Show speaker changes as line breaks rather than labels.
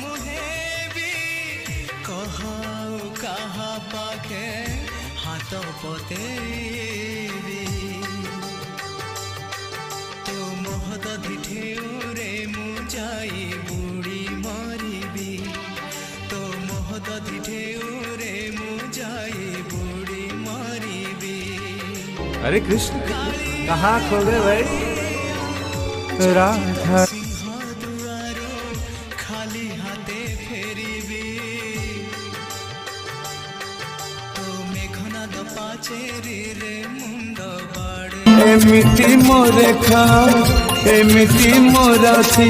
ମୁହେବି କହ କାହା ପାଖେ ହାତ ପତେଇବି ତୋ ମହଦଧି ଢେଉରେ ମୁଁ ଯାଇ ବୁଡ଼ି ମରିବି ତୋ ମହଦଧି ଢେଉରେ ମୁଁ ଯାଇ ବୁଡ଼ି ମରିବି।
अरे कृष्ण कहाँ खो गए भाई राधा।
खाली हाथे फेरिबी तो मेघनाद पाचेरी रे मुंड बाड़े
एमिति मोरे खा एमिति मोरा थी।